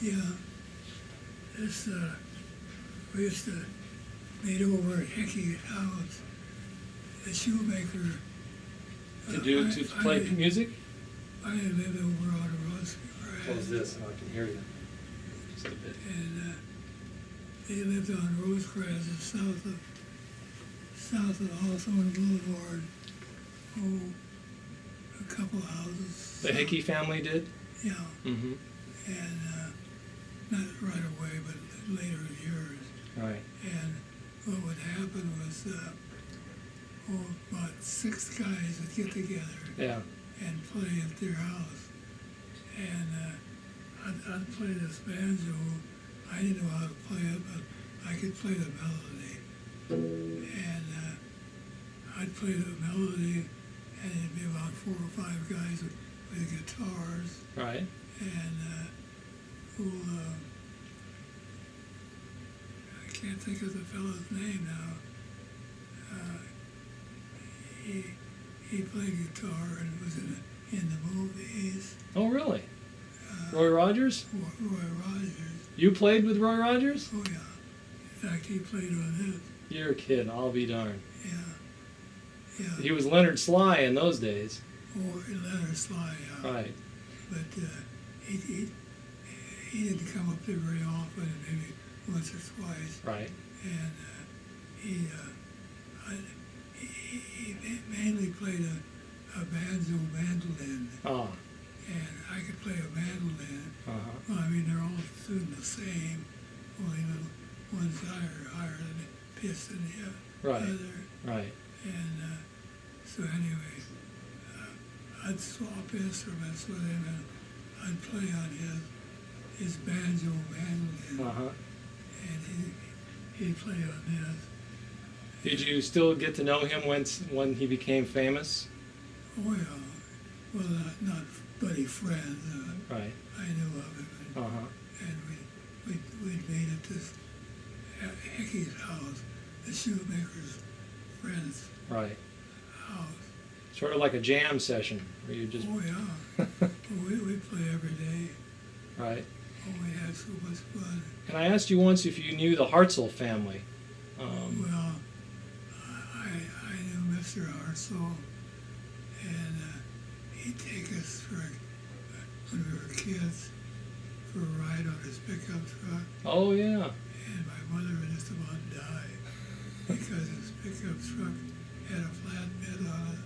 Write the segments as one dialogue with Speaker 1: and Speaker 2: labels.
Speaker 1: Yeah. This, we used to meet over at Hickey's house. The shoemaker.
Speaker 2: To play music?
Speaker 1: I lived over on Rose Grass.
Speaker 2: Close this and I can hear you. Just a bit.
Speaker 1: And they lived on Rose Grass, south of Hawthorne Boulevard. Oh, a couple houses.
Speaker 2: The Hickey family did?
Speaker 1: Yeah.
Speaker 2: Mm-hmm.
Speaker 1: And not right away, but later years.
Speaker 2: Right.
Speaker 1: And what would happen was, about 6 guys would get together.
Speaker 2: Yeah.
Speaker 1: And play at their house. And I'd play this banjo. I didn't know how to play it, but I could play the melody. And I'd play the melody, and it'd be about 4 or 5 guys with guitars.
Speaker 2: Right.
Speaker 1: And I can't think of the fellow's name now. He played guitar and was in the movies.
Speaker 2: Oh, really? Roy Rogers?
Speaker 1: Roy Rogers.
Speaker 2: You played with Roy Rogers?
Speaker 1: Oh, yeah. In fact, he played on this.
Speaker 2: You're a kid. I'll be darned.
Speaker 1: Yeah. Yeah.
Speaker 2: He was Leonard Sly in those days.
Speaker 1: Or Leonard Sly, yeah.
Speaker 2: Right.
Speaker 1: But he didn't come up there very often, maybe once or twice.
Speaker 2: Right.
Speaker 1: And he mainly played a banjo mandolin.
Speaker 2: Ah.
Speaker 1: And I could play a mandolin.
Speaker 2: Uh-huh.
Speaker 1: Well, I mean, they're all soon the same, only one's higher than the pitch than the
Speaker 2: Right.
Speaker 1: other.
Speaker 2: Right.
Speaker 1: And so anyway, I'd swap instruments with him, and I'd play on his banjo mandolin.
Speaker 2: Uh-huh.
Speaker 1: And he'd play on this.
Speaker 2: Did you still get to know him when he became famous?
Speaker 1: Oh, yeah. Well, not buddy friends.
Speaker 2: Right.
Speaker 1: I knew of him.
Speaker 2: Uh-huh.
Speaker 1: And we'd meet at this Hickey's house, the shoemaker's friend's
Speaker 2: Right.
Speaker 1: house.
Speaker 2: Sort of like a jam session where you just...
Speaker 1: Oh, yeah. We'd play every day.
Speaker 2: Right.
Speaker 1: Oh, we had so much fun.
Speaker 2: And I asked you once if you knew the Hartzell family.
Speaker 1: Well, I knew Mr. Hartzell, and he'd take us when we were kids for a ride on his pickup truck.
Speaker 2: Oh, yeah.
Speaker 1: And my mother would just about die because his pickup truck had a flatbed on it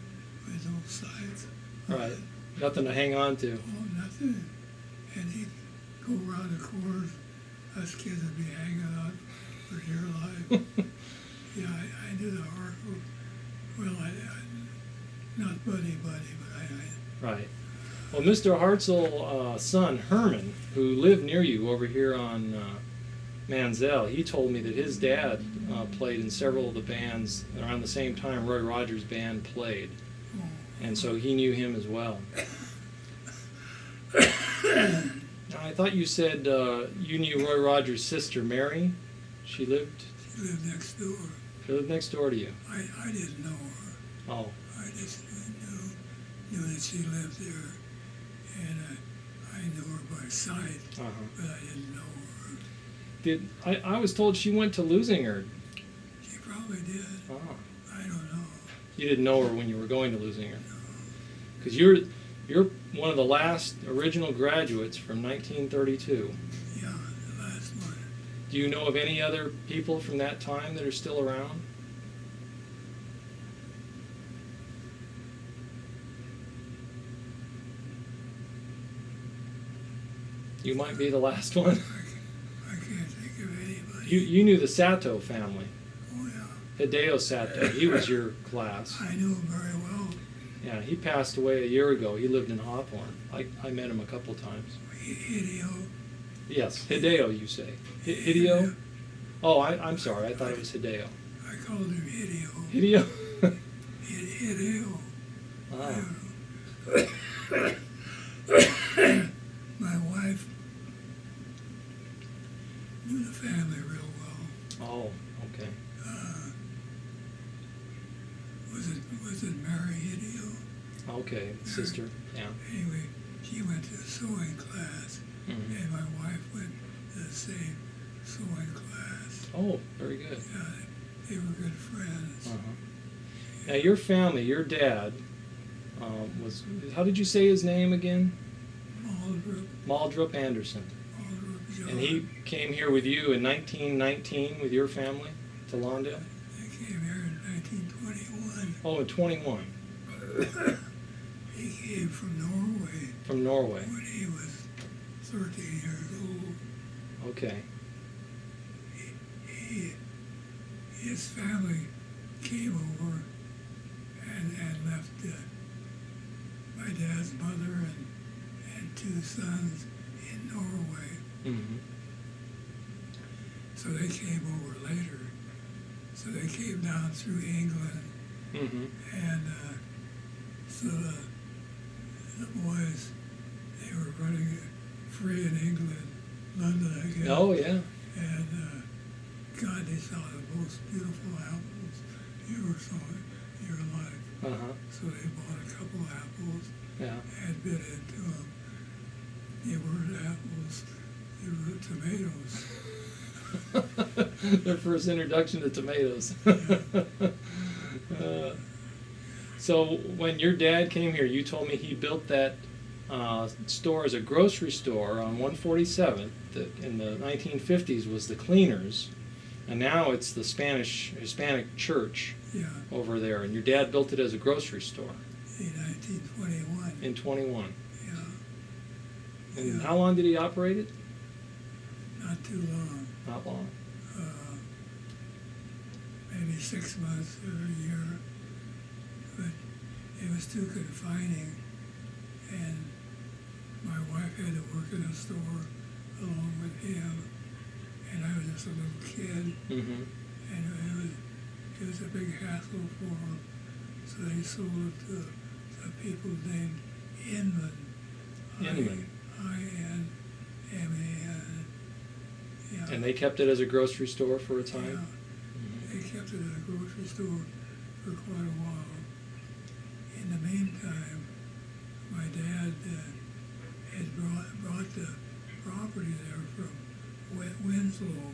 Speaker 1: with no sides.
Speaker 2: Right. Nothing to hang on to.
Speaker 1: Oh, nothing. And he'd go around the corners. Us kids would be hanging on for dear life. Yeah, I knew the Hartzell. Well, I not buddy, but
Speaker 2: Right. Well, Mr. Hartzell's son, Herman, who lived near you over here on Manziel, he told me that his dad played in several of the bands around the same time Roy Rogers' band played. And so he knew him as well. I thought you said you knew Roy Rogers' sister, Mary. She lived
Speaker 1: next door.
Speaker 2: She lived next door to you.
Speaker 1: I didn't know her.
Speaker 2: Oh.
Speaker 1: I just knew that she lived there, and I knew her by sight,
Speaker 2: Uh-huh.
Speaker 1: but I didn't know her.
Speaker 2: I was told she went to Leuzinger.
Speaker 1: She probably did.
Speaker 2: Oh.
Speaker 1: I don't know.
Speaker 2: You didn't know her when you were going to Leuzinger.
Speaker 1: No.
Speaker 2: Because you're one of the last original graduates from 1932.
Speaker 1: Yeah, the last one.
Speaker 2: Do you know of any other people from that time that are still around? You might be the last one.
Speaker 1: I can't think of anybody.
Speaker 2: You knew the Sato family.
Speaker 1: Oh, yeah.
Speaker 2: Hideo Sato. He was your class.
Speaker 1: I knew him very well.
Speaker 2: Yeah, he passed away a year ago. He lived in Hawthorne. I met him a couple times.
Speaker 1: Hideo.
Speaker 2: Yes, Hideo, you say. Hideo? Oh, I'm sorry. I thought it was Hideo.
Speaker 1: I called him Hideo.
Speaker 2: Hideo?
Speaker 1: Hideo.
Speaker 2: Ah.
Speaker 1: My wife knew the family real well.
Speaker 2: Oh, okay.
Speaker 1: Was it Mary Hideo?
Speaker 2: Okay, sister, yeah.
Speaker 1: Anyway, she went to a sewing class,
Speaker 2: Mm-hmm.
Speaker 1: and my wife went the same sewing class.
Speaker 2: Oh, very good.
Speaker 1: Yeah, they were good friends.
Speaker 2: Now, your family, your dad, was, how did you say his name again? Maldrup Anderson.
Speaker 1: Maldrup John.
Speaker 2: And he came here with you in 1919 with your family to Lawndale?
Speaker 1: They came here in 1921.
Speaker 2: Oh, in 21.
Speaker 1: He came from Norway.
Speaker 2: From Norway.
Speaker 1: When he was 13 years old.
Speaker 2: Okay.
Speaker 1: His family came over and left my dad's mother and two sons in Norway.
Speaker 2: Mm-hmm.
Speaker 1: So they came over later. So they came down through England.
Speaker 2: Mm-hmm.
Speaker 1: And so the boys, they were running free in England, London, I guess.
Speaker 2: Oh, yeah.
Speaker 1: And God, they saw the most beautiful apples you ever saw in your life.
Speaker 2: Uh-huh.
Speaker 1: So they bought a couple apples
Speaker 2: Yeah.
Speaker 1: and bit into them. They weren't apples, they were tomatoes.
Speaker 2: Their first introduction to tomatoes.
Speaker 1: Yeah.
Speaker 2: So when your dad came here, you told me he built that store as a grocery store on 147th that in the 1950s was the Cleaners, and now it's the Hispanic church
Speaker 1: Yeah,
Speaker 2: over there, and your dad built it as a grocery store
Speaker 1: in 1921.
Speaker 2: in 21.
Speaker 1: Yeah,
Speaker 2: And
Speaker 1: Yeah.
Speaker 2: how long did he operate it?
Speaker 1: not too long.
Speaker 2: Not long.
Speaker 1: Maybe 6 months or a year, but it was too confining, and my wife had to work in a store along with him, and I was just a little kid,
Speaker 2: Mm-hmm.
Speaker 1: and it was a big hassle for them, so they sold it to some people named Inman.
Speaker 2: Inman.
Speaker 1: I-N-M-A-N. Yeah.
Speaker 2: And they kept it as a grocery store for a
Speaker 1: Yeah.
Speaker 2: time?
Speaker 1: They kept it at a grocery store for quite a while. In the meantime, my dad had brought the property there from Winslow.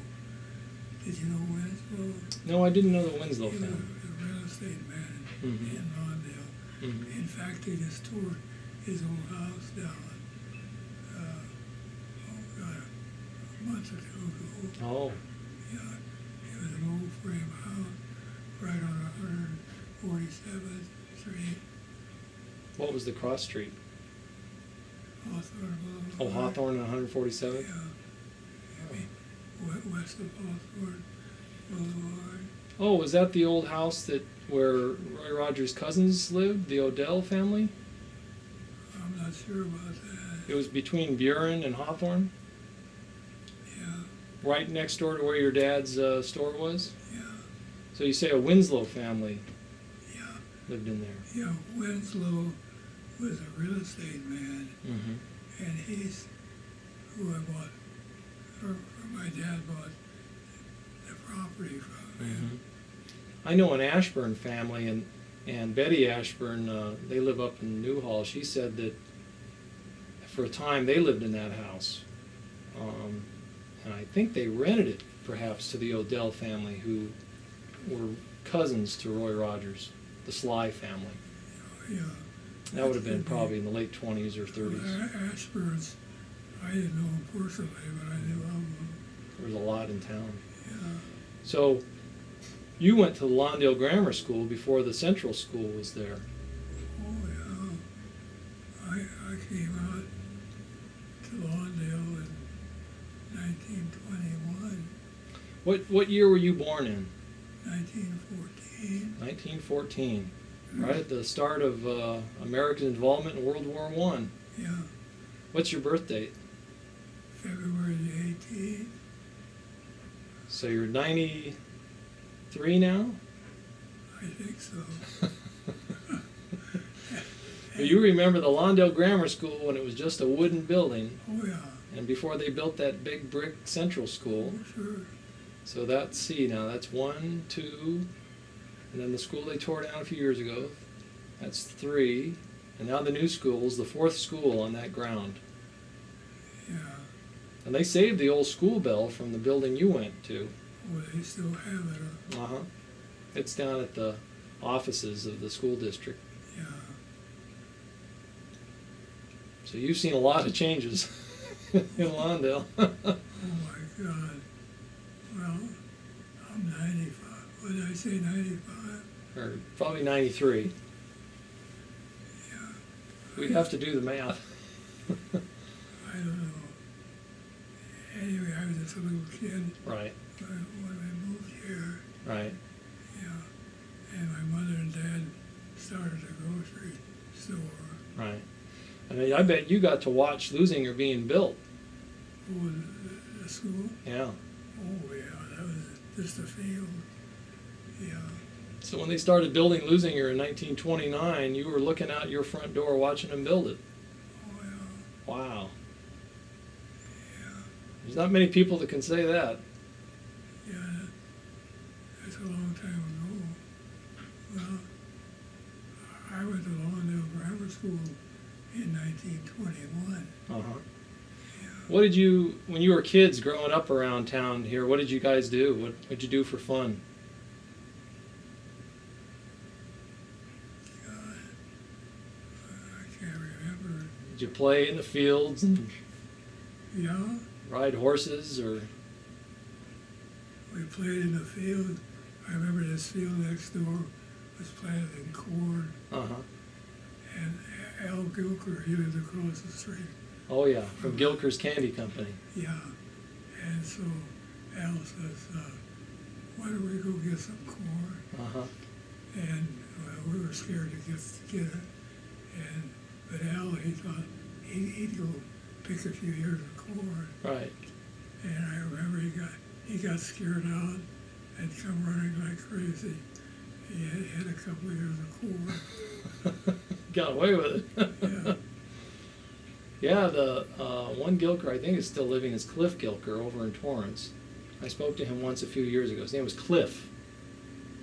Speaker 1: Did you know Winslow?
Speaker 2: No, I didn't know the Winslow
Speaker 1: He was
Speaker 2: family.
Speaker 1: a real estate man
Speaker 2: Mhm.
Speaker 1: in Lawndale.
Speaker 2: Mhm.
Speaker 1: In fact, he just toured his old house down, a month or two ago.
Speaker 2: Oh,
Speaker 1: Yeah, it was an old frame house right on 147th Street,
Speaker 2: what was the cross street?
Speaker 1: Hawthorne Boulevard.
Speaker 2: Oh, Hawthorne and 147th?
Speaker 1: Yeah, I mean, west of Hawthorne Boulevard.
Speaker 2: Oh, was that the old house that where Roy Rogers' cousins lived, the Odell family?
Speaker 1: I'm not sure about that.
Speaker 2: It was between Buren and Hawthorne,
Speaker 1: Yeah,
Speaker 2: right next door to where your dad's store was?
Speaker 1: yeah,
Speaker 2: So you say a Winslow family
Speaker 1: yeah.
Speaker 2: lived in there?
Speaker 1: Yeah, Winslow was a real estate man,
Speaker 2: Mm-hmm.
Speaker 1: and he's who I bought, or my dad bought the property from him.
Speaker 2: Mm-hmm. I know an Ashburn family, and Betty Ashburn, they live up in Newhall. She said that for a time they lived in that house. And I think they rented it perhaps to the Odell family, who were cousins to Roy Rogers, the Sly family.
Speaker 1: Yeah.
Speaker 2: That would have been probably in the late 20s or 30s.
Speaker 1: Ashburns, I didn't know them personally, but I knew of them.
Speaker 2: There was a lot in town.
Speaker 1: Yeah.
Speaker 2: So you went to the Lawndale Grammar School before the Central School was there.
Speaker 1: Oh, yeah. I came out to Lawndale in 1921,
Speaker 2: What year were you born in?
Speaker 1: 1914.
Speaker 2: 1914. Right at the start of American involvement in World War I.
Speaker 1: Yeah.
Speaker 2: What's your birth date?
Speaker 1: February the 18th.
Speaker 2: So you're 93 now?
Speaker 1: I think so.
Speaker 2: Well, you remember the Lawndale Grammar School when it was just a wooden building,
Speaker 1: Oh, yeah.
Speaker 2: and before they built that big brick Central School.
Speaker 1: Oh, sure.
Speaker 2: So that's that's 1, 2, and then the school they tore down a few years ago. That's 3, and now the new school is the 4th school on that ground.
Speaker 1: Yeah.
Speaker 2: And they saved the old school bell from the building you went to.
Speaker 1: Well, they still have it.
Speaker 2: Uh-huh. It's down at the offices of the school district.
Speaker 1: Yeah.
Speaker 2: So you've seen a lot of changes in Lawndale.
Speaker 1: Oh my God. Well, I'm 95. What did I say, 95?
Speaker 2: Or probably 93.
Speaker 1: Yeah.
Speaker 2: We'd have to do the math.
Speaker 1: I don't know. Anyway, I was just a little kid
Speaker 2: Right,
Speaker 1: when we moved here.
Speaker 2: right.
Speaker 1: Yeah. And my mother and dad started a grocery store.
Speaker 2: Right. And I bet you got to watch Leuzinger being built.
Speaker 1: Oh, the school?
Speaker 2: Yeah.
Speaker 1: Oh, yeah. That was just a field. Yeah.
Speaker 2: So when they started building Leuzinger in 1929, you were looking out your front door watching them build it.
Speaker 1: Oh, yeah.
Speaker 2: Wow.
Speaker 1: Yeah.
Speaker 2: There's not many people that can say that.
Speaker 1: Yeah. That's a long time ago. Well, I went to Lawndale Grammar School in 1921.
Speaker 2: Uh-huh.
Speaker 1: Yeah.
Speaker 2: What did you, when you were kids growing up around town here, what did you guys do? What did you do for fun?
Speaker 1: God, I can't remember.
Speaker 2: Did you play in the fields and
Speaker 1: Yeah,
Speaker 2: ride horses or?
Speaker 1: we played in the field. I remember this field next door was planted in corn,
Speaker 2: Uh-huh.
Speaker 1: and Al Gilker, he lived across the street.
Speaker 2: Oh yeah, from Gilker's Candy Company.
Speaker 1: Yeah, and so Al says, why don't we go get some corn?
Speaker 2: Uh-huh.
Speaker 1: And well, we were scared to get it. But Al, he thought he'd go pick a few ears of corn.
Speaker 2: Right.
Speaker 1: And I remember he got scared out and come running like crazy. He had a couple of ears of corn.
Speaker 2: Got away with it.
Speaker 1: Yeah.
Speaker 2: Yeah, the one Gilker I think is still living is Cliff Gilker over in Torrance. I spoke to him once a few years ago. His name was Cliff.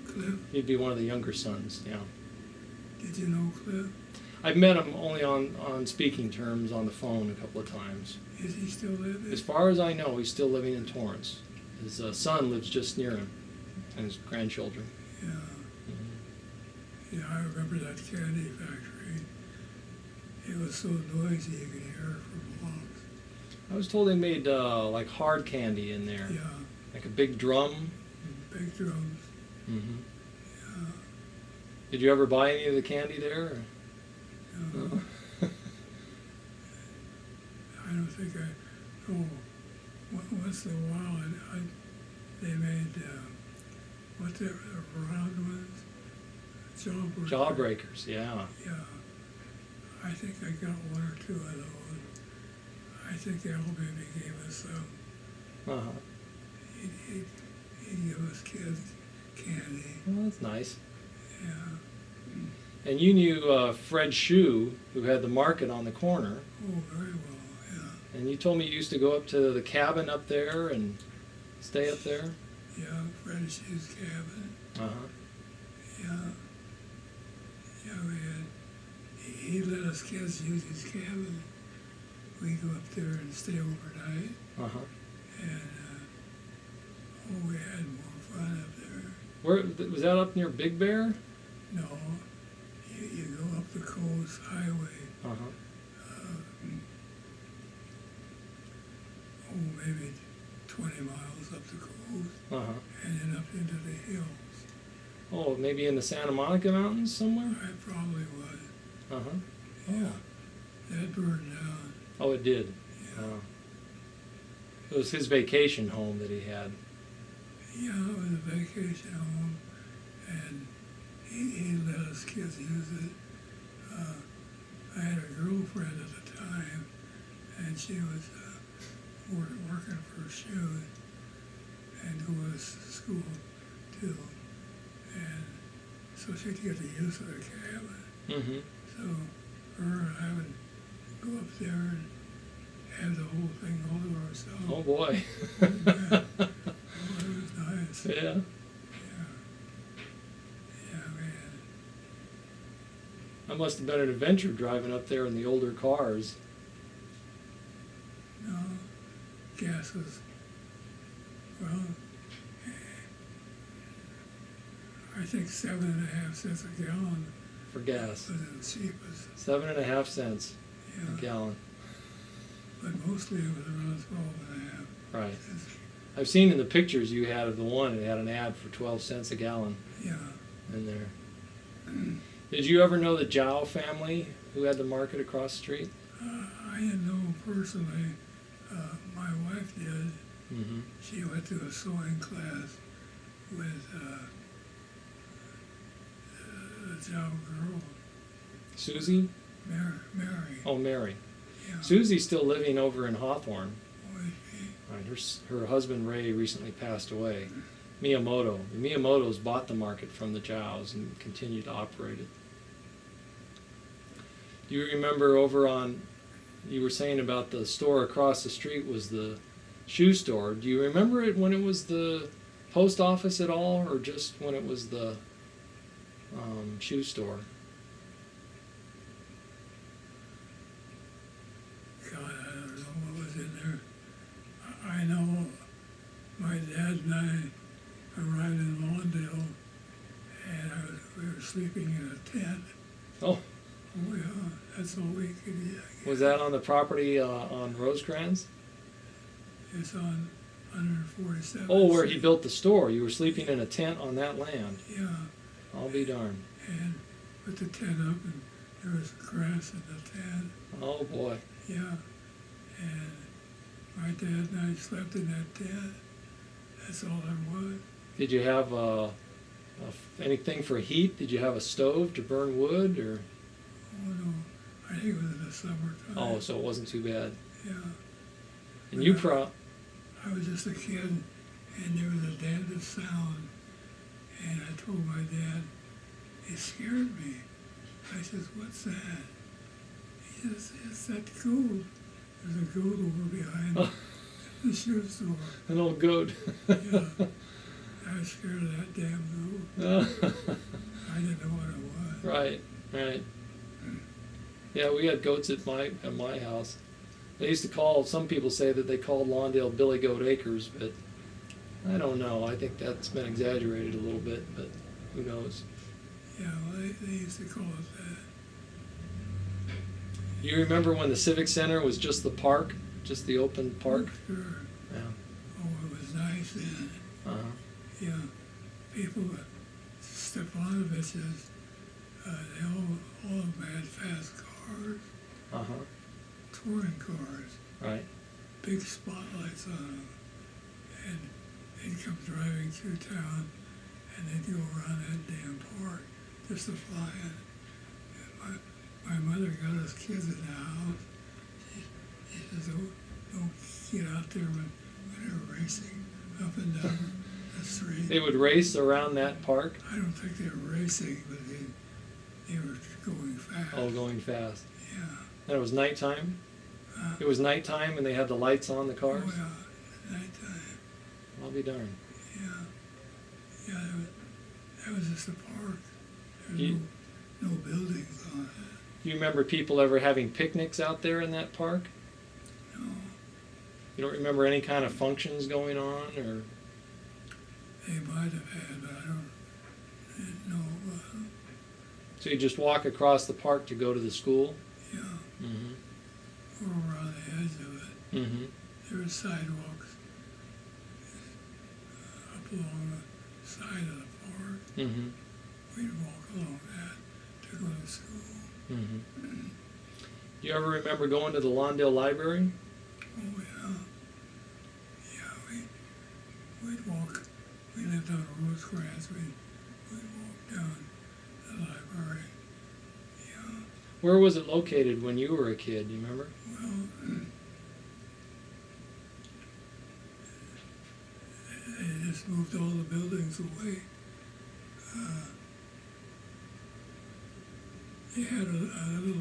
Speaker 1: Cliff?
Speaker 2: He'd be one of the younger sons, yeah.
Speaker 1: Did you know Cliff?
Speaker 2: I've met him only on speaking terms on the phone a couple of times.
Speaker 1: Is he still living?
Speaker 2: As far as I know, he's still living in Torrance. His son lives just near him, and his grandchildren.
Speaker 1: Yeah.
Speaker 2: Mhm.
Speaker 1: Yeah, I remember that candy factory. It was so noisy you could hear it for blocks.
Speaker 2: I was told they made like hard candy in there,
Speaker 1: Yeah,
Speaker 2: like a big drum.
Speaker 1: big drums.
Speaker 2: Mm-hmm.
Speaker 1: Yeah.
Speaker 2: Did you ever buy any of the candy there? Or?
Speaker 1: No, I don't think once in a while they made, what's that, round ones? Jawbreakers.
Speaker 2: Jawbreakers, yeah.
Speaker 1: Yeah. I think I got one or two of those. I think Al maybe gave us some.
Speaker 2: Uh-huh.
Speaker 1: He'd give us kids candy.
Speaker 2: Well, that's nice.
Speaker 1: Yeah.
Speaker 2: And you knew Fred Shue, who had the market on the corner.
Speaker 1: Oh, very well, yeah.
Speaker 2: And you told me you used to go up to the cabin up there and stay up there?
Speaker 1: Yeah, Fred Shue's cabin.
Speaker 2: Uh-huh.
Speaker 1: Yeah. Yeah, he let us kids use his cabin. We go up there and stay overnight.
Speaker 2: Uh-huh.
Speaker 1: And, we had more fun up there.
Speaker 2: Where was that, up near Big Bear?
Speaker 1: No, you go up the coast highway.
Speaker 2: Uh-huh.
Speaker 1: Maybe 20 miles up the coast.
Speaker 2: Uh-huh.
Speaker 1: And then up into the hills.
Speaker 2: Oh, maybe in the Santa Monica Mountains somewhere?
Speaker 1: I probably was.
Speaker 2: Uh-huh.
Speaker 1: Yeah. That burned down.
Speaker 2: Oh, it did?
Speaker 1: Yeah.
Speaker 2: Oh. It was his vacation home that he had.
Speaker 1: Yeah, it was a vacation home, and he let us kids use it. I had a girlfriend at the time, and she was working for shoes and going to school too. And so she'd get the use of the cabin.
Speaker 2: Mm-hmm.
Speaker 1: So her and I would go up there and have the whole thing all to ourselves.
Speaker 2: Oh, boy.
Speaker 1: Yeah. Oh, it was nice.
Speaker 2: Yeah.
Speaker 1: Yeah. Yeah, man.
Speaker 2: That must have been an adventure driving up there in the older cars.
Speaker 1: No, gas was, well, I think 7.5 cents a gallon
Speaker 2: For gas.
Speaker 1: was the cheapest.
Speaker 2: 7.5 cents a
Speaker 1: Yeah,
Speaker 2: gallon.
Speaker 1: but mostly it was around 12.5.
Speaker 2: Right.
Speaker 1: It's-
Speaker 2: I've seen in the pictures you had of the one, it had an ad for 12 cents a gallon
Speaker 1: Yeah,
Speaker 2: in there. Did you ever know the Zhao family who had the market across the street?
Speaker 1: I didn't know him personally. My wife did.
Speaker 2: Mm-hmm.
Speaker 1: She went to a sewing class with the Zhao girl,
Speaker 2: Susie?
Speaker 1: Mary.
Speaker 2: Oh, Mary.
Speaker 1: Yeah.
Speaker 2: Susie's still living over in Hawthorne.
Speaker 1: Boy, she,
Speaker 2: Her husband Ray recently passed away. Miyamoto. The Miyamotos bought the market from the Zhaos and continued to operate it. Do you remember you were saying about the store across the street was the shoe store. Do you remember it when it was the post office at all, or just when it was the shoe store?
Speaker 1: God, I don't know what was in there. I know my dad and I arrived in Lawndale, and we were sleeping in a tent.
Speaker 2: Oh,
Speaker 1: Oh yeah, that's all we could get.
Speaker 2: was that on the property on Rosecrans?
Speaker 1: It's on 147.
Speaker 2: Oh, where he built the store. You were sleeping in a tent on that land.
Speaker 1: Yeah,
Speaker 2: I'll be darned.
Speaker 1: and put the tent up, and there was grass in the tent.
Speaker 2: Oh boy.
Speaker 1: Yeah, and my dad and I slept in that tent. That's all there was.
Speaker 2: Did you have anything for heat? Did you have a stove to burn wood, or?
Speaker 1: Oh no, I think it was in the summertime.
Speaker 2: Oh, so it wasn't too bad.
Speaker 1: Yeah,
Speaker 2: And you
Speaker 1: I was just a kid, and there was a damnedest sound, and I told my dad, it scared me. I says, what's that? He says, it's that goat. There's a goat over behind the shoe store.
Speaker 2: an old goat.
Speaker 1: Yeah, I was scared of that damn goat. I didn't know what it was.
Speaker 2: Right, right. Yeah, we had goats at my house. They used to call. Some people say that they called Lawndale Billy Goat Acres, but I don't know. I think that's been exaggerated a little bit, but who knows?
Speaker 1: Yeah, well, they used to call it that.
Speaker 2: You remember when the Civic Center was just the park, just the open park?
Speaker 1: Sure.
Speaker 2: Yeah.
Speaker 1: Oh, it was nice then.
Speaker 2: Uh-huh.
Speaker 1: Yeah, people, Stefanoviches, they all had fast cars,
Speaker 2: Uh-huh.
Speaker 1: touring cars,
Speaker 2: Right.
Speaker 1: big spotlights on them, and they'd come driving through town, and they'd go around that damn park just to fly in. And my mother got us kids in the house. She says, don't get out there when they're racing up and down the street.
Speaker 2: They would race around that park.
Speaker 1: I don't think they were racing, but they were going fast.
Speaker 2: Oh, going fast.
Speaker 1: Yeah.
Speaker 2: And it was nighttime. It was nighttime, and they had the lights on the cars.
Speaker 1: Oh, yeah, nighttime.
Speaker 2: I'll be darned.
Speaker 1: Yeah. Yeah, that was just a park. There
Speaker 2: You-
Speaker 1: was no buildings on it.
Speaker 2: Do you remember people ever having picnics out there in that park?
Speaker 1: No.
Speaker 2: You don't remember any kind of functions going on, or?
Speaker 1: They might have had, but didn't know.
Speaker 2: So you just walk across the park to go to the school?
Speaker 1: Yeah,
Speaker 2: Mm-hmm.
Speaker 1: or around the edge of it.
Speaker 2: Mm-hmm.
Speaker 1: There were sidewalks up along the side of the park.
Speaker 2: Mm-hmm.
Speaker 1: We'd walk along that to go to school.
Speaker 2: Mm-hmm. Do you ever remember going to the Lawndale Library?
Speaker 1: Oh, yeah. Yeah, we'd walk. We lived on Rosecrans. We'd walk down the library. Yeah,
Speaker 2: Where was it located when you were a kid? Do you remember?
Speaker 1: well, they just moved all the buildings away. They had a little,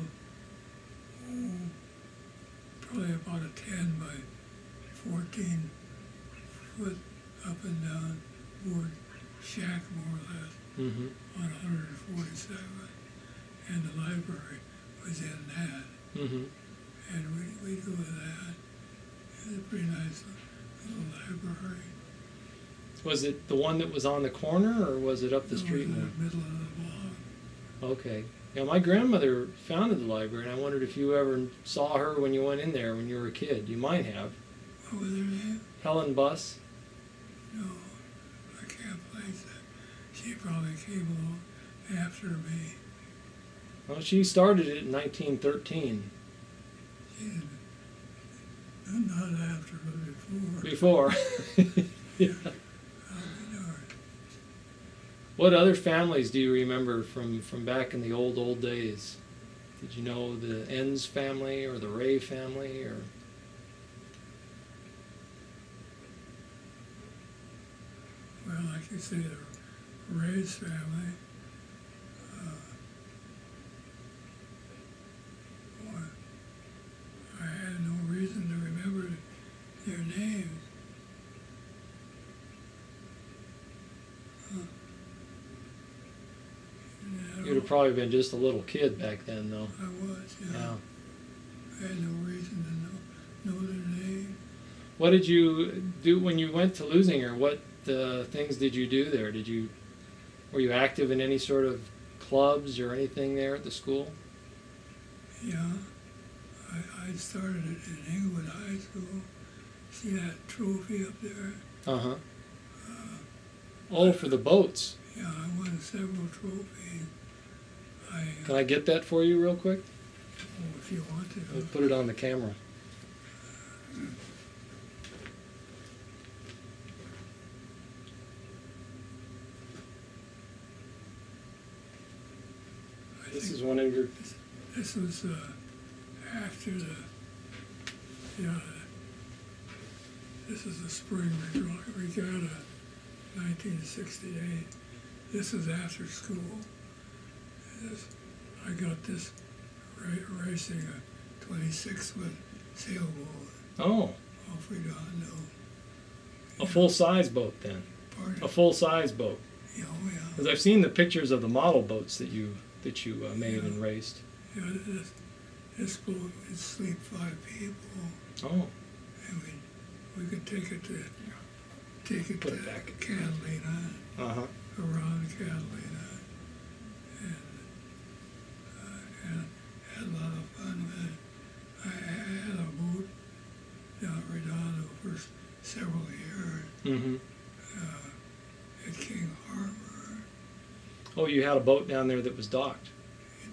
Speaker 1: probably about a 10 by 14 foot up and down board shack, more or less,
Speaker 2: Mm-hmm.
Speaker 1: on 147. And the library was in that.
Speaker 2: Mm-hmm.
Speaker 1: And we'd go to that. It's a pretty nice little library.
Speaker 2: Was it the one that was on the corner, or was it up the
Speaker 1: It
Speaker 2: street
Speaker 1: was in
Speaker 2: more?
Speaker 1: the middle of the block.
Speaker 2: Okay. Yeah, my grandmother founded the library, and I wondered if you ever saw her when you went in there when you were a kid. You might have.
Speaker 1: What was her name?
Speaker 2: Helen Buss.
Speaker 1: No, I can't place it. She probably came along after me.
Speaker 2: Well, she started it in 1913.
Speaker 1: She didn't, not after, but before.
Speaker 2: Before. Yeah.
Speaker 1: I'll be darned.
Speaker 2: What other families do you remember from back in the old days? Did you know the Enns family or the Ray family or?
Speaker 1: Well, like you say, the Ray's family. Boy, I had no reason to remember their names.
Speaker 2: You'd have probably been just a little kid back then, though.
Speaker 1: I was, yeah.
Speaker 2: Yeah.
Speaker 1: I had no reason to know their name.
Speaker 2: What did you do when you went to Leuzinger? What things did you do there? Were you active in any sort of clubs or anything there at the school?
Speaker 1: Yeah, I started it in Leuzinger High School. See that trophy up there?
Speaker 2: Uh-huh. Oh, for the boats.
Speaker 1: Yeah, I won several trophies.
Speaker 2: Can I get that for you real quick?
Speaker 1: Oh, if you want to.
Speaker 2: I'll put it on the camera. This is one of your...
Speaker 1: This was after this is the spring regatta, 1968. This was after school. I got this racing a 26-foot sailboat
Speaker 2: Oh,
Speaker 1: off Redondo.
Speaker 2: a full-size boat then.
Speaker 1: Pardon?
Speaker 2: A full-size boat.
Speaker 1: Yeah, oh, yeah.
Speaker 2: Because I've seen the pictures of the model boats that you made and raced.
Speaker 1: Yeah, this boat would sleep 5 people,
Speaker 2: Oh,
Speaker 1: and we could take it to
Speaker 2: Put it back.
Speaker 1: Catalina,
Speaker 2: uh-huh.
Speaker 1: around Catalina, and had a lot of fun with it. I had a boat down at Redondo for several years
Speaker 2: Mm-hmm.
Speaker 1: at King Harbor.
Speaker 2: Oh, you had a boat down there that was docked.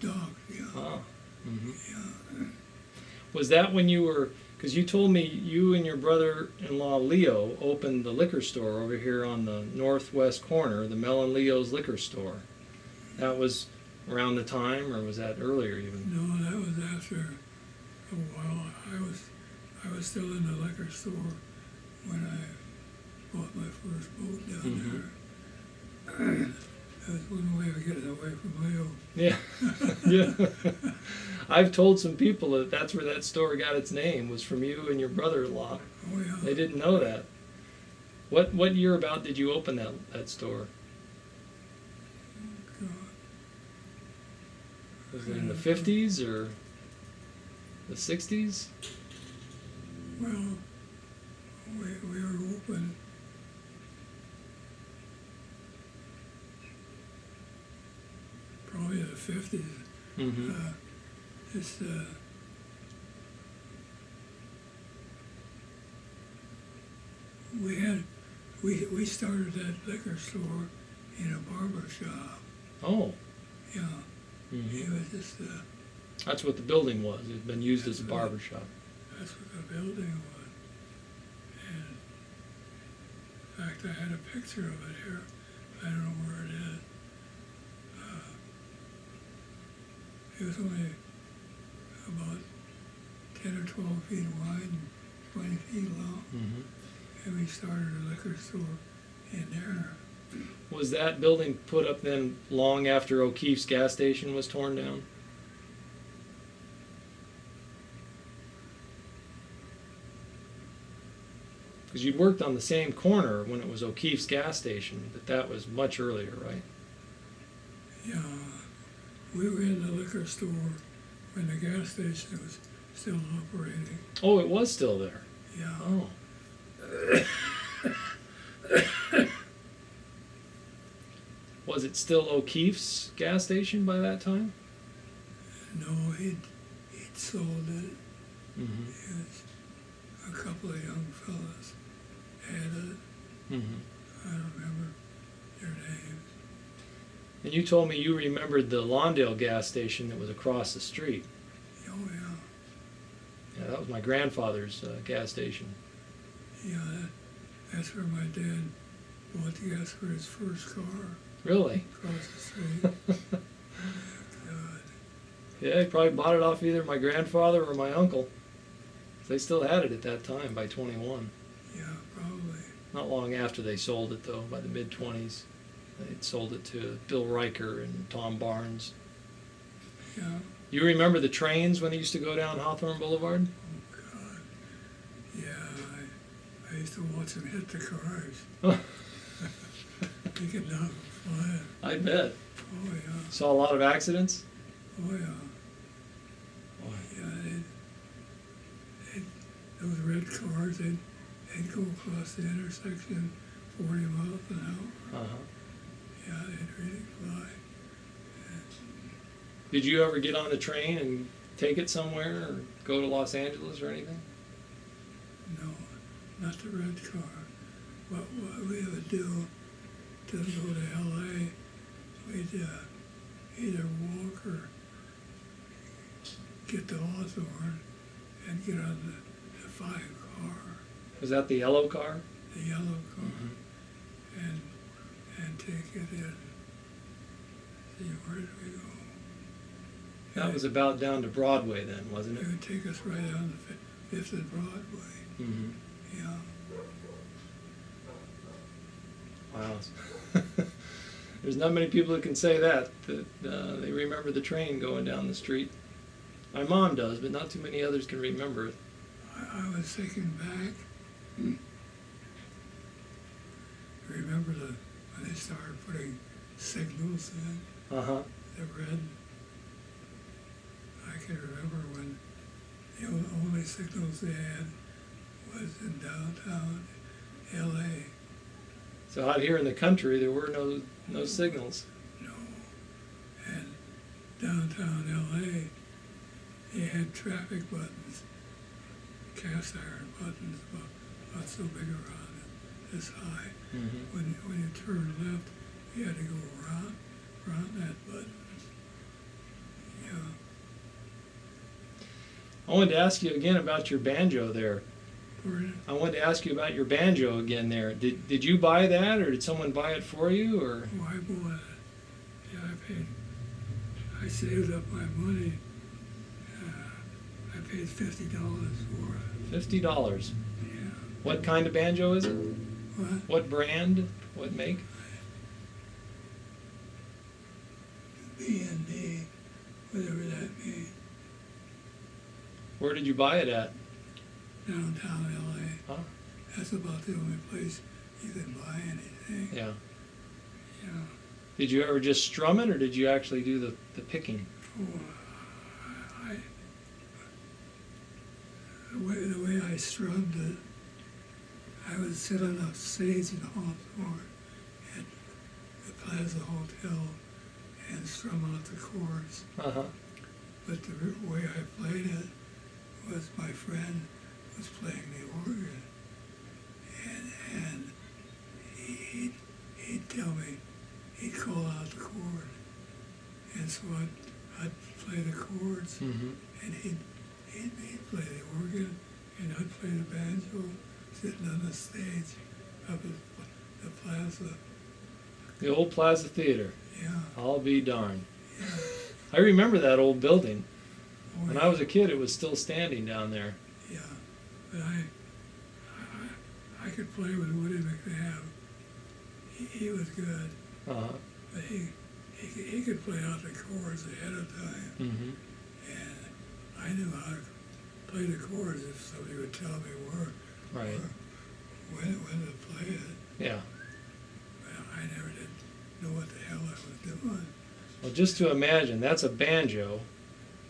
Speaker 1: Docked, yeah.
Speaker 2: Oh. Mm-hmm.
Speaker 1: Yeah.
Speaker 2: Was that when you were, because you told me you and your brother-in-law Leo opened the liquor store over here on the northwest corner, the Mel and Leo's liquor store. That was around the time, or was that earlier even?
Speaker 1: No, that was after a while. I was still in the liquor store when I bought my first boat down there. That was one way of getting away from Leo.
Speaker 2: Yeah, yeah. I've told some people that that's where that store got its name, was from you and your brother-in-law.
Speaker 1: Oh yeah.
Speaker 2: They didn't know that. What year about did you open that store?
Speaker 1: God.
Speaker 2: Was it in the 50s or the 60s?
Speaker 1: Well, we were open. Probably in the 50s.
Speaker 2: Mm-hmm.
Speaker 1: We started that liquor store in a barber shop.
Speaker 2: Oh.
Speaker 1: Yeah.
Speaker 2: Mm-hmm.
Speaker 1: It was just
Speaker 2: That's what the building was. It had been used as a
Speaker 1: That's what-
Speaker 2: barber shop.
Speaker 1: that's what the building was. And in fact, I had a picture of it here. I don't know where it is. It was only about 10 or 12 feet wide and 20 feet long.
Speaker 2: Mm-hmm.
Speaker 1: And we started a liquor store in there.
Speaker 2: Was that building put up then long after O'Keefe's gas station was torn down? Because you'd worked on the same corner when it was O'Keefe's gas station, but that was much earlier, right?
Speaker 1: Yeah, we were in the liquor store when the gas station was still operating.
Speaker 2: Oh, it was still there.
Speaker 1: Yeah.
Speaker 2: Oh. Was it still O'Keefe's gas station by that time?
Speaker 1: No, he'd sold it.
Speaker 2: Mm-hmm.
Speaker 1: It was a couple of young fellas had it.
Speaker 2: Mm-hmm.
Speaker 1: I don't remember their names.
Speaker 2: And you told me you remembered the Lawndale gas station that was across the street.
Speaker 1: Oh, yeah.
Speaker 2: Yeah, that was my grandfather's gas station.
Speaker 1: Yeah, that's where my dad bought the gas for his first car,
Speaker 2: Really?
Speaker 1: across the street. God.
Speaker 2: Yeah, he probably bought it off either my grandfather or my uncle. They still had it at that time by 21.
Speaker 1: Yeah, probably.
Speaker 2: Not long after they sold it, though, by the mid-20s. They'd sold it to Bill Riker and Tom Barnes.
Speaker 1: Yeah.
Speaker 2: You remember the trains when they used to go down Hawthorne Boulevard?
Speaker 1: Oh, God. Yeah, I used to watch them hit the cars. They get down flying.
Speaker 2: I bet.
Speaker 1: Oh, yeah.
Speaker 2: Saw a lot of accidents?
Speaker 1: Oh, yeah.
Speaker 2: Boy.
Speaker 1: Yeah, those red cars, they'd go across the intersection 40 miles an hour.
Speaker 2: Uh-huh.
Speaker 1: Yeah, they'd really fly.
Speaker 2: Did you ever get on the train and take it somewhere or go to Los Angeles or anything?
Speaker 1: No, not the red car. What we would do to go to L.A., we'd either walk or get to Hawthorne and get on the 5 car,
Speaker 2: Was that the yellow car?
Speaker 1: the yellow car,
Speaker 2: Mhm.
Speaker 1: and take it in. See, where did we go?
Speaker 2: That was about down to Broadway then, wasn't
Speaker 1: It
Speaker 2: it?
Speaker 1: would take us right on the 5th and Broadway.
Speaker 2: Mm-hmm.
Speaker 1: Yeah.
Speaker 2: Wow. There's not many people that can say that they remember the train going down the street. My mom does, but not too many others can remember it.
Speaker 1: I was thinking back. Remember when they started putting signals in,
Speaker 2: Uh-huh.
Speaker 1: the red? I can remember when the only signals they had was in downtown L.A.
Speaker 2: So out here in the country, there were no signals.
Speaker 1: No. And downtown L.A., they had traffic buttons, cast iron buttons about so big around it, this high.
Speaker 2: Mm-hmm.
Speaker 1: When you turn left, you had to go around that button. Yeah.
Speaker 2: I wanted to ask you again about your banjo there.
Speaker 1: Pardon?
Speaker 2: I wanted to ask you about your banjo again there. Did you buy that, or did someone buy it for you, or?
Speaker 1: Oh, I bought it. Yeah, I saved up my money. I paid $50 for it.
Speaker 2: $50.
Speaker 1: Yeah.
Speaker 2: What kind of banjo is it?
Speaker 1: What?
Speaker 2: What brand? What make?
Speaker 1: B&D, whatever that means.
Speaker 2: Where did you buy it at?
Speaker 1: Downtown L.A.
Speaker 2: Huh?
Speaker 1: That's about the only place you can buy anything.
Speaker 2: Yeah.
Speaker 1: Yeah.
Speaker 2: Did you ever just strum it, or did you actually do the picking?
Speaker 1: Oh, the way I strummed it, I would sit on a stage in Hawthorne at the Plaza Hotel and strum out the chords.
Speaker 2: Uh-huh.
Speaker 1: But the way I played it was my friend was playing the organ, and he'd tell me, he'd call out the chord, and so I'd play the chords,
Speaker 2: Mm-hmm.
Speaker 1: and he'd play the organ, and I'd play the banjo, sitting on the stage up at the plaza.
Speaker 2: The old Plaza Theater.
Speaker 1: Yeah.
Speaker 2: I'll be darned.
Speaker 1: Yeah.
Speaker 2: I remember that old building.
Speaker 1: Oh,
Speaker 2: When
Speaker 1: yeah.
Speaker 2: I was a kid, it was still standing down there.
Speaker 1: Yeah, but I could play with Woody McNabb. He was good,
Speaker 2: Uh-huh.
Speaker 1: but he could play out the chords ahead of time,
Speaker 2: Mm-hmm.
Speaker 1: and I knew how to play the chords if somebody would tell me
Speaker 2: Right.
Speaker 1: when to play it.
Speaker 2: Yeah.
Speaker 1: Well, I never did know what the hell I was doing.
Speaker 2: Well, just to imagine, that's a banjo.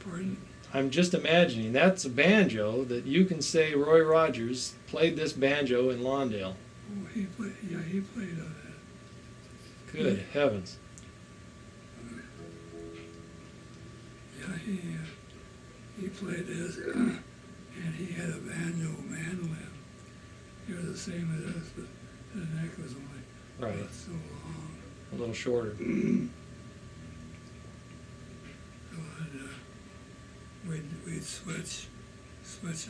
Speaker 1: Pardon?
Speaker 2: I'm just imagining that's a banjo that you can say Roy Rogers played this banjo in Lawndale.
Speaker 1: Oh, he played on that.
Speaker 2: Good heavens.
Speaker 1: Yeah, he played this, and he had a banjo mandolin. They were the same as us, but the neck was only
Speaker 2: Right.
Speaker 1: so long.
Speaker 2: A little shorter.
Speaker 1: So we'd switch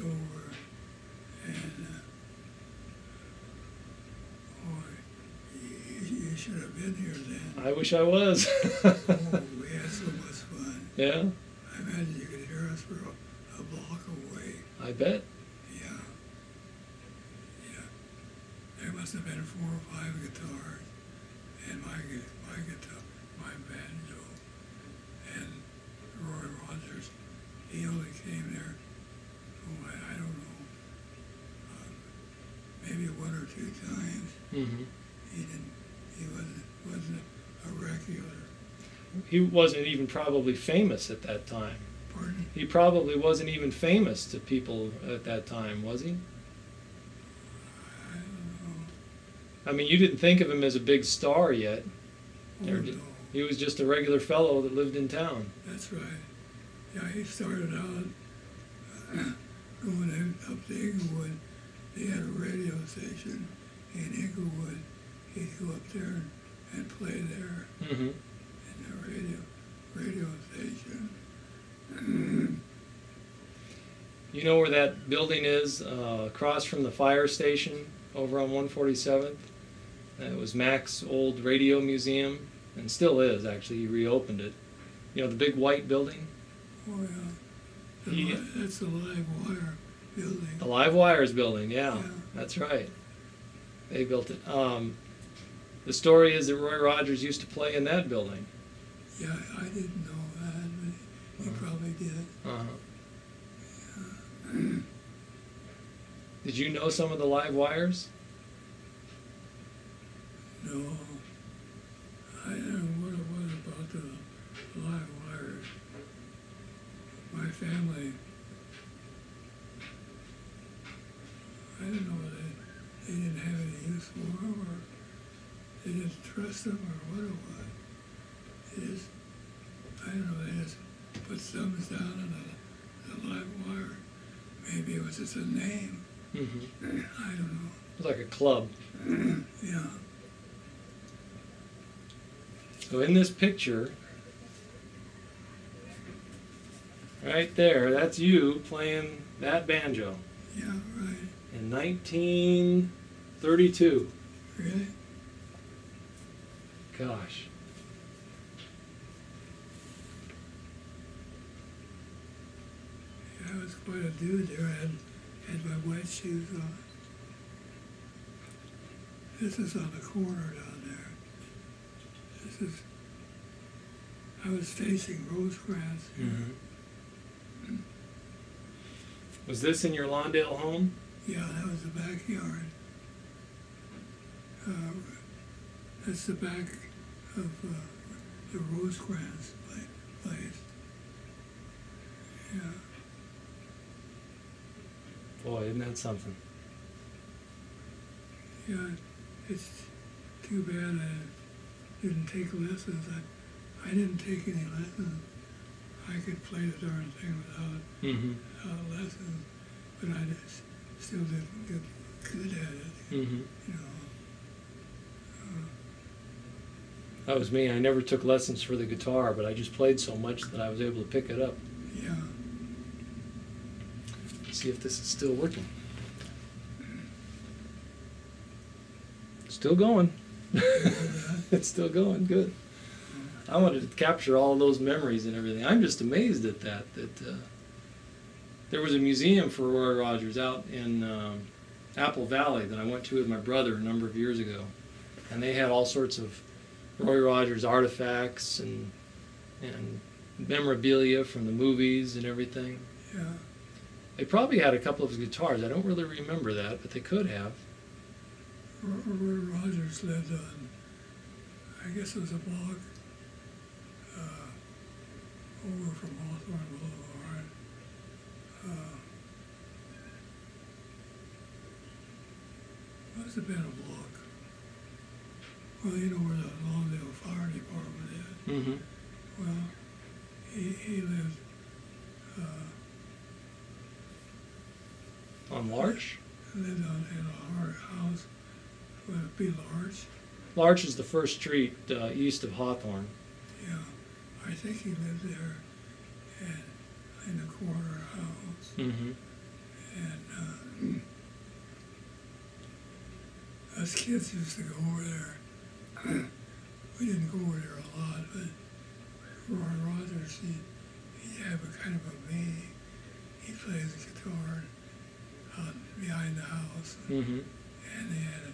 Speaker 1: over, and you should have been here then.
Speaker 2: I wish I was.
Speaker 1: Oh, we had so much fun.
Speaker 2: Yeah,
Speaker 1: I imagine you could hear us for a block away.
Speaker 2: I bet.
Speaker 1: Yeah. There must have been 4 or 5 guitars, and my guitar, my banjo, and Roy Rogers. He only came there, oh, I don't know, maybe 1 or 2 times.
Speaker 2: Hmm.
Speaker 1: He wasn't a regular.
Speaker 2: He wasn't even probably famous at that time.
Speaker 1: Pardon?
Speaker 2: He probably wasn't even famous to people at that time, was he?
Speaker 1: I don't know.
Speaker 2: I mean, you didn't think of him as a big star yet.
Speaker 1: Oh,
Speaker 2: Or
Speaker 1: no.
Speaker 2: he was just a regular fellow that lived in town.
Speaker 1: That's right. Yeah, he started out going up to Inglewood. They had a radio station in Inglewood. He'd go up there and play there
Speaker 2: Hmm.
Speaker 1: in the radio station.
Speaker 2: You know where that building is, across from the fire station over on 147th? It was Mac's old radio museum, and still is, actually. He reopened it. You know, the big white building?
Speaker 1: Oh, yeah.
Speaker 2: Yeah.
Speaker 1: That's the live wire building.
Speaker 2: The Live Wires building, yeah,
Speaker 1: Yeah.
Speaker 2: that's right. They built it. The story is that Roy Rogers used to play in that building.
Speaker 1: Yeah, I didn't know that, but he probably did.
Speaker 2: Uh-huh. Did you know some of the Live Wires?
Speaker 1: No, I don't know what it was about the live wires. My family, I don't know whether they didn't have any use for them, or they didn't trust them, or what it was. They just, I don't know, they just put thumbs down on the live wire. Maybe it was just a name.
Speaker 2: Mm-hmm.
Speaker 1: I don't know.
Speaker 2: It was like a club.
Speaker 1: Yeah.
Speaker 2: So in this picture, right there, that's you playing that banjo
Speaker 1: Yeah, right.
Speaker 2: in 1932.
Speaker 1: Really?
Speaker 2: Gosh.
Speaker 1: Yeah, I was quite a dude there. I had my white shoes on. This is on the corner down there. I was facing Rosecrans here.
Speaker 2: Mm-hmm. Was this in your Lawndale home?
Speaker 1: Yeah, that was the backyard. That's the back of the Rosecrans place. Yeah.
Speaker 2: Boy, isn't that something?
Speaker 1: Yeah, it's too bad I didn't take lessons. I didn't take any lessons. I could play the darn thing without lessons, but I still didn't get good at it.
Speaker 2: Mm-hmm.
Speaker 1: You know.
Speaker 2: That was me. I never took lessons for the guitar, but I just played so much that I was able to pick it up.
Speaker 1: Yeah.
Speaker 2: See if this is still working. Still going. It's still going. Good. I wanted to capture all of those memories and everything. I'm just amazed at that. There was a museum for Roy Rogers out in Apple Valley that I went to with my brother a number of years ago, and they had all sorts of Roy Rogers artifacts and memorabilia from the movies and everything.
Speaker 1: Yeah.
Speaker 2: They probably had a couple of his guitars. I don't really remember that, but they could have.
Speaker 1: Roy Rogers lived on, I guess it was a block over from Hawthorne Boulevard. Must have been a block. Well, you know where the Lawndale Fire Department is.
Speaker 2: Mm-hmm.
Speaker 1: Well, he lived
Speaker 2: On Larch?
Speaker 1: in a hard house. Would it be Larch?
Speaker 2: Larch is the first street east of Hawthorne.
Speaker 1: Yeah, I think he lived there, and in a corner house.
Speaker 2: Mm-hmm.
Speaker 1: And us kids used to go over there. We didn't go over there a lot, but Ron Rogers, he'd have a kind of a meeting. He plays the guitar out behind the house,
Speaker 2: Mm-hmm.
Speaker 1: and they had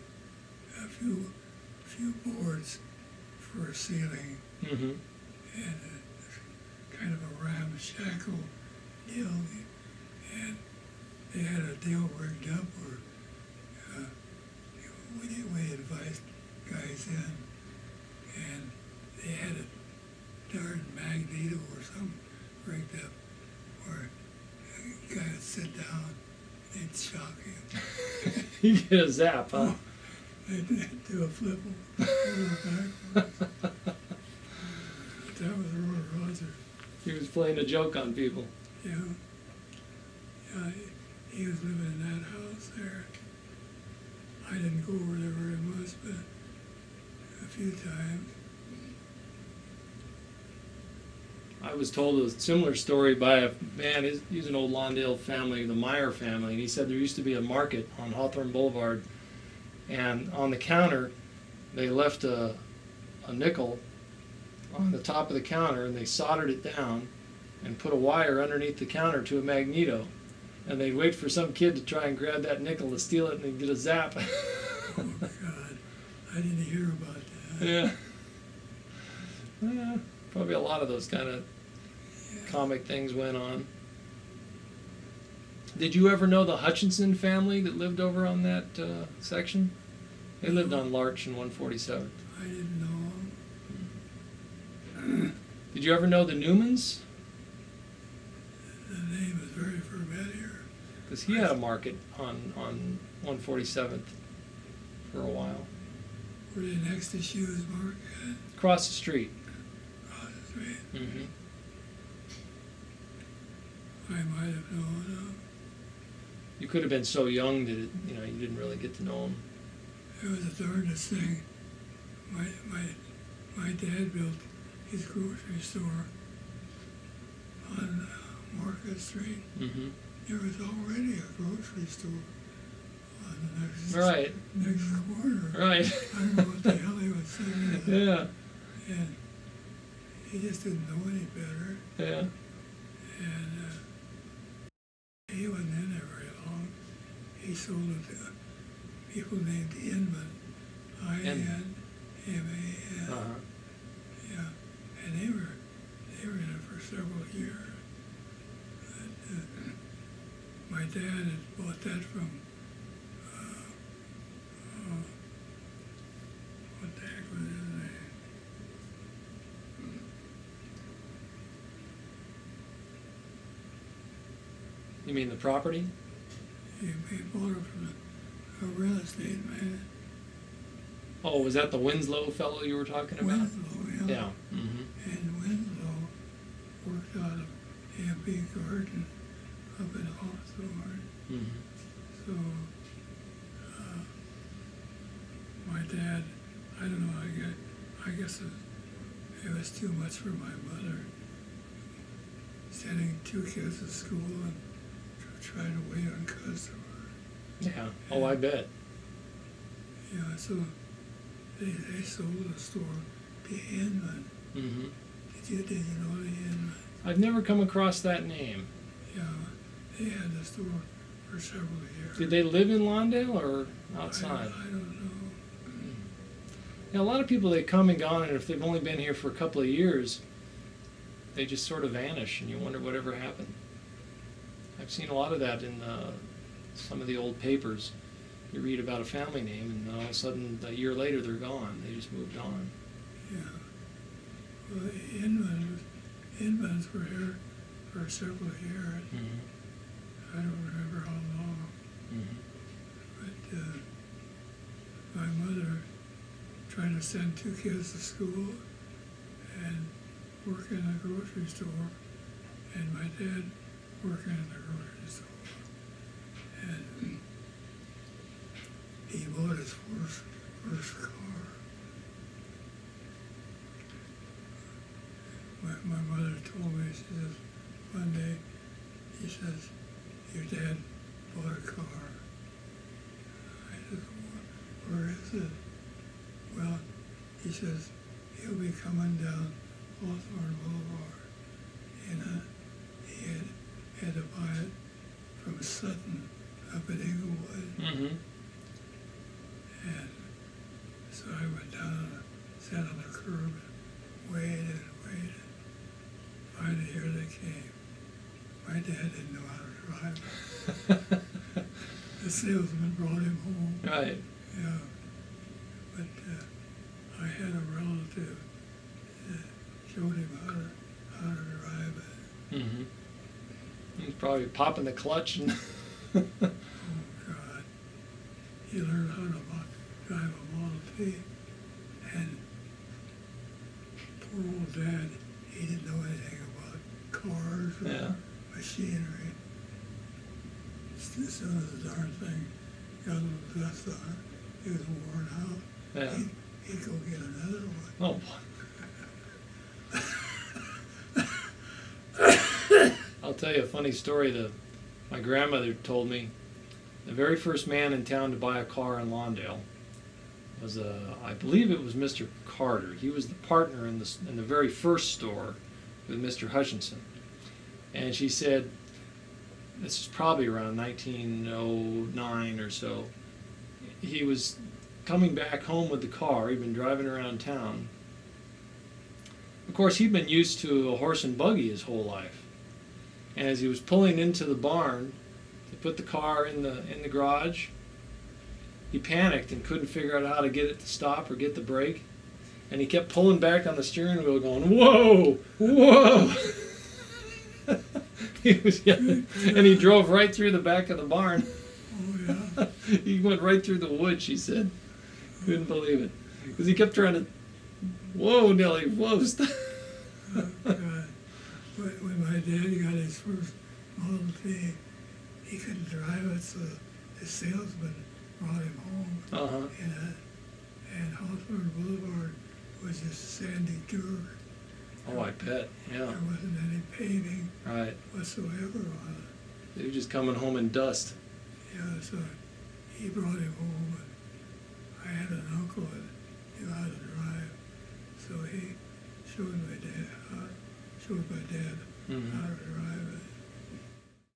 Speaker 1: a few boards for a ceiling,
Speaker 2: Mm-hmm.
Speaker 1: and kind of a ramshackle deal. And they had a deal rigged up where we invited guys in, and they had a darn magneto or something rigged up where a guy would sit down, they'd shock him.
Speaker 2: You get a zap, huh?
Speaker 1: They'd do a flip over backwards. That was Roy Rogers.
Speaker 2: He was playing a joke on people.
Speaker 1: Yeah. Yeah, he was living in that house there. I didn't go over there very much, but a few times.
Speaker 2: I was told a similar story by a man, he's an old Lawndale family, the Meyer family, and he said there used to be a market on Hawthorne Boulevard, and on the counter they left a nickel on the top of the counter, and they soldered it down and put a wire underneath the counter to a magneto, and they'd wait for some kid to try and grab that nickel to steal it, and they'd get a zap.
Speaker 1: Oh God, I didn't hear about that.
Speaker 2: Yeah. Yeah, probably a lot of those kind of comic things went on. Did you ever know the Hutchinson family that lived over on that section? They lived on Larch and 147th.
Speaker 1: I didn't know.
Speaker 2: Did you ever know the Newmans?
Speaker 1: The name is very familiar.
Speaker 2: Because he had a market on 147th for a while.
Speaker 1: Were they next to Shoes Market?
Speaker 2: Across the street.
Speaker 1: Across the street.
Speaker 2: Mm-hmm.
Speaker 1: I might have known them.
Speaker 2: You could have been so young that you didn't really get to know him.
Speaker 1: It was the darndest thing. My dad built his grocery store on Market Street.
Speaker 2: Mm-hmm.
Speaker 1: There was already a grocery store on the next corner.
Speaker 2: Right.
Speaker 1: I don't know what the hell he was saying.
Speaker 2: Yeah.
Speaker 1: And he just didn't know any better.
Speaker 2: Yeah.
Speaker 1: And he wasn't in there very long. He sold it to people named Inman. I-N-M-A-N.
Speaker 2: Uh-huh.
Speaker 1: Yeah. And they were in it for several years. And, my dad had bought that from what the heck was his name?
Speaker 2: You mean the property?
Speaker 1: He bought it from a real estate man.
Speaker 2: Oh, was that the Winslow fellow you were talking about?
Speaker 1: Winslow, yeah.
Speaker 2: Yeah. Mm-hmm.
Speaker 1: And Winslow worked out of A&B Garden up in Hawthorne.
Speaker 2: Mm-hmm.
Speaker 1: So my dad, I don't know, I guess it was too much for my mother, sending two kids to school and trying to wait on customers.
Speaker 2: Yeah. Oh, I bet.
Speaker 1: Yeah, so they sold the store to Inman.
Speaker 2: Mm-hmm.
Speaker 1: Did you know the Inman?
Speaker 2: I've never come across that name.
Speaker 1: Yeah, they had the store for several years.
Speaker 2: Did they live in Lawndale or outside?
Speaker 1: I don't know.
Speaker 2: Yeah, a lot of people, they come and gone, and if they've only been here for a couple of years, they just sort of vanish, and you wonder whatever happened. I've seen a lot of that in some of the old papers. You read about a family name, and all of a sudden, a year later, they're gone. They just moved on.
Speaker 1: Yeah. Well, the Inmans were here for several years.
Speaker 2: Mm-hmm.
Speaker 1: I don't remember how long.
Speaker 2: Mm-hmm.
Speaker 1: But my mother trying to send 2 kids to school and work in a grocery store, and my dad working in the grocery store. And he bought his first car. My mother told me, she says, one day, he says, your dad bought a car. I said, where is it? Well, he says, he'll be coming down Hawthorne Boulevard. And he had to buy it from Sutton up at Inglewood.
Speaker 2: Mm-hmm.
Speaker 1: And so I went down, sat on the curb, waited and waited. Finally, here they came. My dad didn't know how to drive. The salesman brought him home.
Speaker 2: Right.
Speaker 1: Yeah. But I had a relative that showed him how to drive it.
Speaker 2: Mm-hmm. He's probably popping the clutch and
Speaker 1: Oh, God. He learned how to drive a Model T. And poor old Dad, he didn't know anything about cars or
Speaker 2: yeah.
Speaker 1: machinery. As soon as the darn thing got a little dust on it, it was worn out.
Speaker 2: Yeah.
Speaker 1: He'd go get another one.
Speaker 2: Oh boy. I'll tell you a funny story that my grandmother told me. The very first man in town to buy a car in Lawndale was I believe it was Mr. Carter. He was the partner in the very first store with Mr. Hutchinson. And she said, this is probably around 1909 or so. He was coming back home with the car. He'd been driving around town. Of course, he'd been used to a horse and buggy his whole life. And as he was pulling into the barn to put the car in the garage, he panicked and couldn't figure out how to get it to stop or get the brake. And he kept pulling back on the steering wheel going, whoa, whoa. He was yelling, and he drove right through the back of the barn.
Speaker 1: Oh, yeah.
Speaker 2: He went right through the wood, she said. Couldn't believe it. Because he kept trying to, whoa, Nellie, whoa, stop.
Speaker 1: Oh, God. When my dad got his first Model T, he couldn't drive it, so the salesman brought him home.
Speaker 2: Uh-huh.
Speaker 1: And Hawthorne Boulevard was just sandy dirt.
Speaker 2: Oh, I bet, yeah.
Speaker 1: There wasn't any paving
Speaker 2: Right.
Speaker 1: whatsoever on it.
Speaker 2: They were just coming home in dust.
Speaker 1: Yeah, so he brought him home, and I had an uncle that knew how to drive, so he showed my dad
Speaker 2: Mm-hmm.
Speaker 1: how to drive it.